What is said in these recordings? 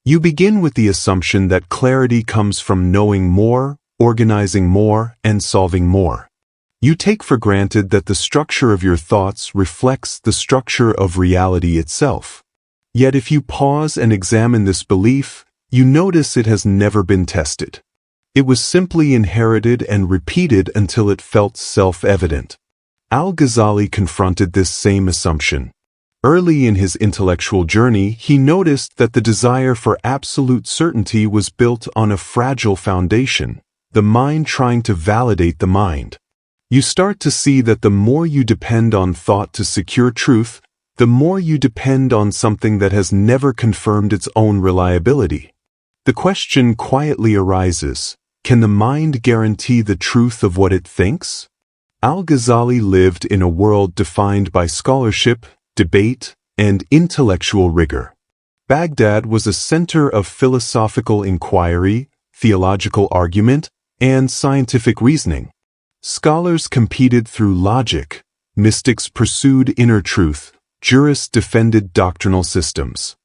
You begin with the assumption that clarity comes from knowing more, organizing more, and solving more. You take for granted that the structure of your thoughts reflects the structure of reality itself. Yet if you pause and examine this belief, you notice it has never been tested. It was simply inherited and repeated until it felt self-evident. Al-Ghazali confronted this same assumption. Early in his intellectual journey, he noticed that the desire for absolute certainty was built on a fragile foundation, the mind trying to validate the mind. You start to see that the more you depend on thought to secure truth, the more you depend on something that has never confirmed its own reliability. The question quietly arises, can the mind guarantee the truth of what it thinks? Al-Ghazali lived in a world defined by scholarship, debate, and intellectual rigor. Baghdad was a center of philosophical inquiry, theological argument, and scientific reasoning. Scholars competed through logic, mystics pursued inner truth, jurists defended doctrinal systems.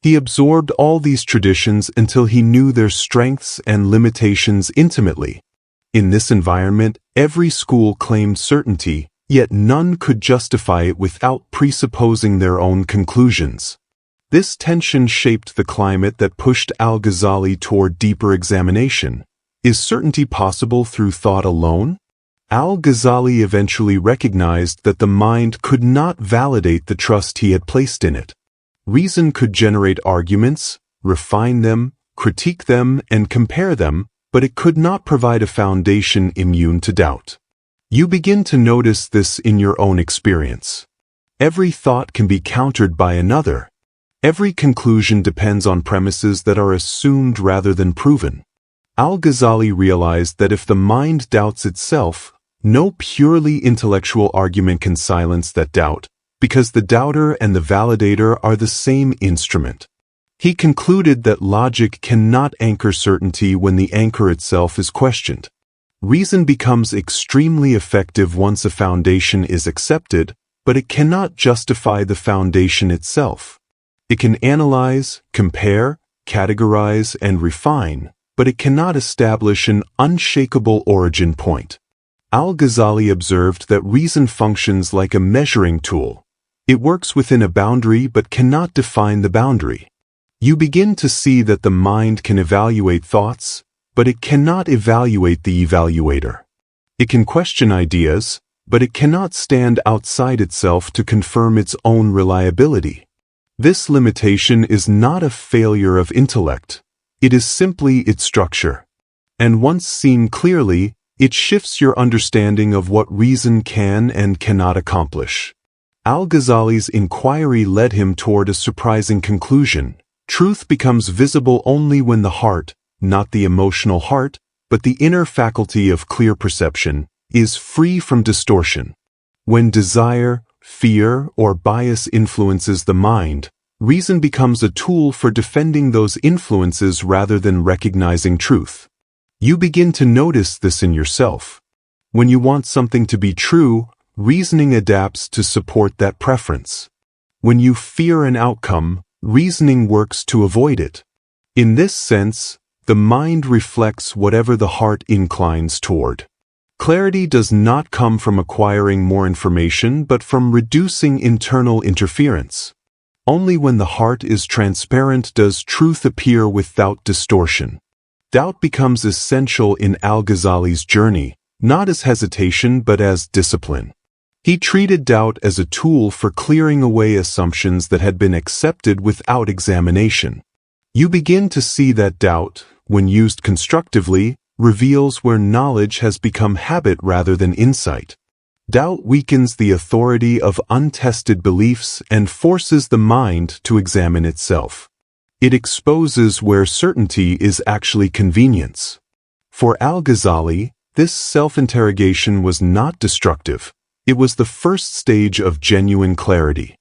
He absorbed all these traditions until he knew their strengths and limitations intimately. In this environment, every school claimed certainty, yet none could justify it without presupposing their own conclusions. This tension shaped the climate that pushed Al-Ghazali toward deeper examination. Is certainty possible through thought alone? Al-Ghazali eventually recognized that the mind could not validate the trust he had placed in it. Reason could generate arguments, refine them, critique them, and compare them, but it could not provide a foundation immune to doubt. You begin to notice this in your own experience. Every thought can be countered by another. Every conclusion depends on premises that are assumed rather than proven. Al-Ghazali realized that if the mind doubts itself, no purely intellectual argument can silence that doubt, because the doubter and the validator are the same instrument. He concluded that logic cannot anchor certainty when the anchor itself is questioned. Reason becomes extremely effective once a foundation is accepted, but it cannot justify the foundation itself. It can analyze, compare, categorize, and refine, but it cannot establish an unshakable origin point. Al-Ghazali observed that reason functions like a measuring tool. It works within a boundary but cannot define the boundary. You begin to see that the mind can evaluate thoughts, but it cannot evaluate the evaluator. It can question ideas, but it cannot stand outside itself to confirm its own reliability. This limitation is not a failure of intellect. It is simply its structure. And once seen clearly, it shifts your understanding of what reason can and cannot accomplish. Al-Ghazali's inquiry led him toward a surprising conclusion. Truth becomes visible only when the heart, not the emotional heart, but the inner faculty of clear perception, is free from distortion. When desire, fear, or bias influences the mind, reason becomes a tool for defending those influences rather than recognizing truth. You begin to notice this in yourself. When you want something to be true, reasoning adapts to support that preference. When you fear an outcome, reasoning works to avoid it. In this sense, the mind reflects whatever the heart inclines toward. Clarity does not come from acquiring more information but from reducing internal interference. Only when the heart is transparent does truth appear without distortion. Doubt becomes essential in Al-Ghazali's journey, not as hesitation but as discipline. He treated doubt as a tool for clearing away assumptions that had been accepted without examination. You begin to see that doubt, when used constructively, reveals where knowledge has become habit rather than insight. Doubt weakens the authority of untested beliefs and forces the mind to examine itself. It exposes where certainty is actually convenience. For Al-Ghazali, this self-interrogation was not destructive. It was the first stage of genuine clarity.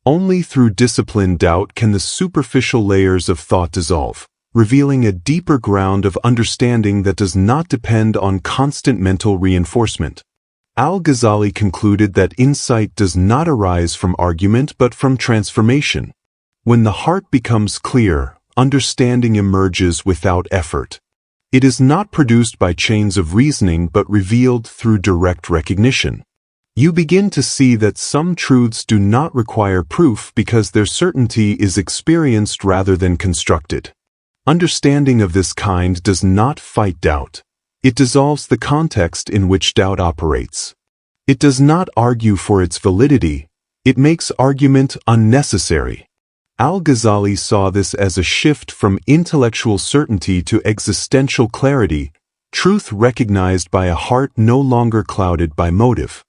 Only through disciplined doubt can the superficial layers of thought dissolve, revealing a deeper ground of understanding that does not depend on constant mental reinforcement. Al-Ghazali concluded that insight does not arise from argument but from transformation. When the heart becomes clear, understanding emerges without effort. It is not produced by chains of reasoning but revealed through direct recognition. You begin to see that some truths do not require proof because their certainty is experienced rather than constructed. Understanding of this kind does not fight doubt. It dissolves the context in which doubt operates. It does not argue for its validity. It makes argument unnecessary. Al-Ghazali saw this as a shift from intellectual certainty to existential clarity, truth recognized by a heart no longer clouded by motive.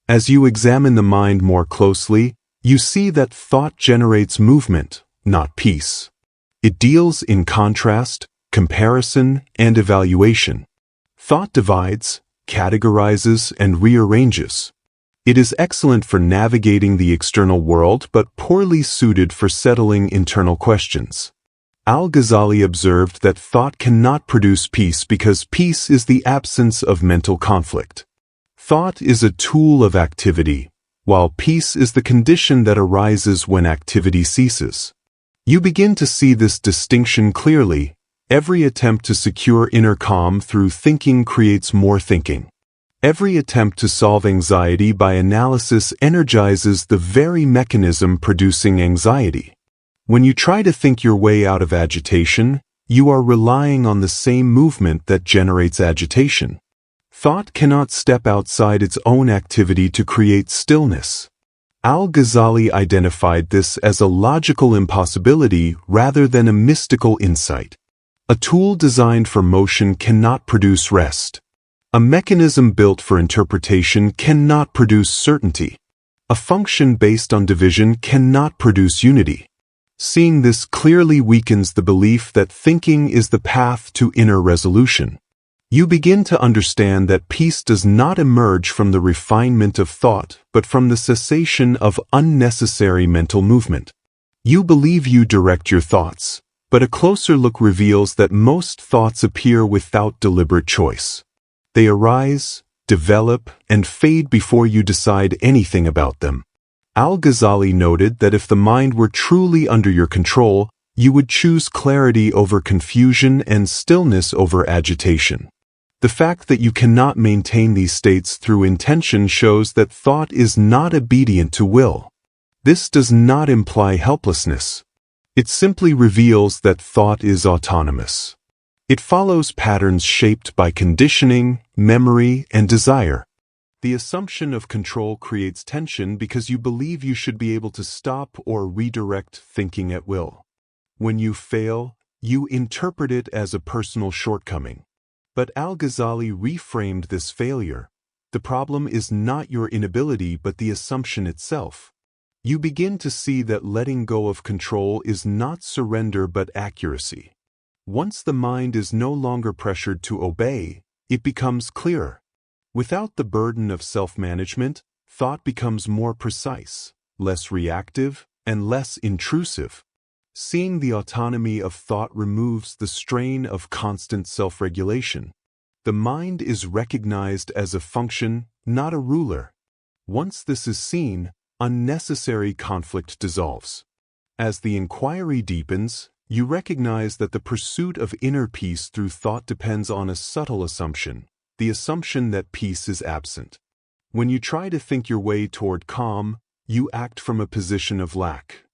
As you examine the mind more closely, you see that thought generates movement, not peace. It deals in contrast, comparison, and evaluation. Thought divides, categorizes, and rearranges. It is excellent for navigating the external world but poorly suited for settling internal questions. Al-Ghazali observed that thought cannot produce peace because peace is the absence of mental conflict. Thought is a tool of activity, while peace is the condition that arises when activity ceases. You begin to see this distinction clearly. Every attempt to secure inner calm through thinking creates more thinking. Every attempt to solve anxiety by analysis energizes the very mechanism producing anxiety. When you try to think your way out of agitation, you are relying on the same movement that generates agitation. Thought cannot step outside its own activity to create stillness. Al-Ghazali identified this as a logical impossibility rather than a mystical insight. A tool designed for motion cannot produce rest. A mechanism built for interpretation cannot produce certainty. A function based on division cannot produce unity. Seeing this clearly weakens the belief that thinking is the path to inner resolution. You begin to understand that peace does not emerge from the refinement of thought, but from the cessation of unnecessary mental movement. You believe you direct your thoughts, but a closer look reveals that most thoughts appear without deliberate choice. They arise, develop, and fade before you decide anything about them. Al-Ghazali noted that if the mind were truly under your control, you would choose clarity over confusion and stillness over agitation. The fact that you cannot maintain these states through intention shows that thought is not obedient to will. This does not imply helplessness. It simply reveals that thought is autonomous. It follows patterns shaped by conditioning, memory, and desire. The assumption of control creates tension because you believe you should be able to stop or redirect thinking at will. When you fail, you interpret it as a personal shortcoming. But Al-Ghazali reframed this failure. The problem is not your inability but the assumption itself. You begin to see that letting go of control is not surrender but accuracy. Once the mind is no longer pressured to obey, it becomes clearer. Without the burden of self-management, thought becomes more precise, less reactive, and less intrusive. Seeing the autonomy of thought removes the strain of constant self-regulation. The mind is recognized as a function, not a ruler. Once this is seen, unnecessary conflict dissolves. As the inquiry deepens, you recognize that the pursuit of inner peace through thought depends on a subtle assumption, the assumption that peace is absent. When you try to think your way toward calm, you act from a position of lack.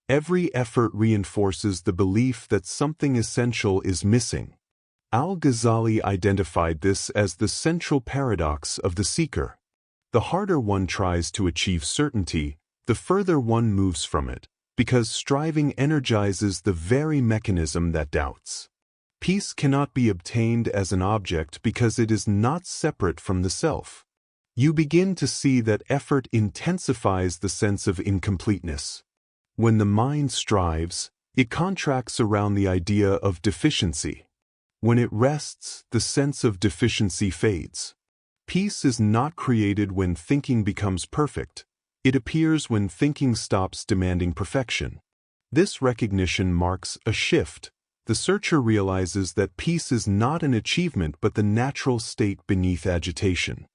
Every effort reinforces the belief that something essential is missing. Al-Ghazali identified this as the central paradox of the seeker. The harder one tries to achieve certainty, the further one moves from it, because striving energizes the very mechanism that doubts. Peace cannot be obtained as an object because it is not separate from the self. You begin to see that effort intensifies the sense of incompleteness. When the mind strives, it contracts around the idea of deficiency. When it rests, the sense of deficiency fades. Peace is not created when thinking becomes perfect. It appears when thinking stops demanding perfection. This recognition marks a shift. The searcher realizes that peace is not an achievement but the natural state beneath agitation.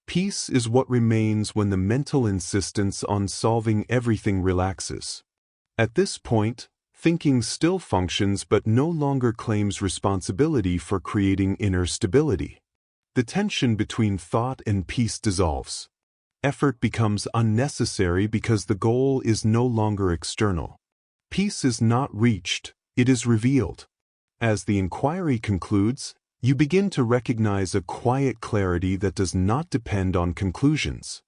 Peace is what remains when the mental insistence on solving everything relaxes. At this point, Thinking still functions but no longer claims responsibility for creating inner stability. The tension between thought and peace dissolves. Effort becomes unnecessary because the goal is no longer external. Peace is not reached, it is revealed. As the inquiry concludes, you begin to recognize a quiet clarity that does not depend on conclusions.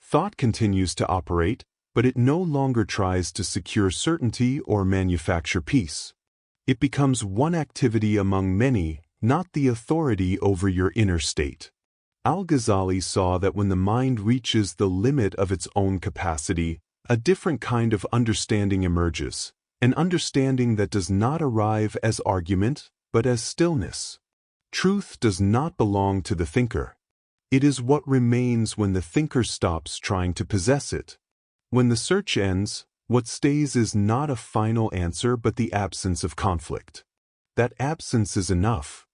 Thought continues to operate, but it no longer tries to secure certainty or manufacture peace. It becomes one activity among many, not the authority over your inner state. Al-Ghazali saw that when the mind reaches the limit of its own capacity, a different kind of understanding emerges, an understanding that does not arrive as argument, but as stillness. Truth does not belong to the thinker. It is what remains when the thinker stops trying to possess it. When the search ends, what stays is not a final answer but the absence of conflict. That absence is enough.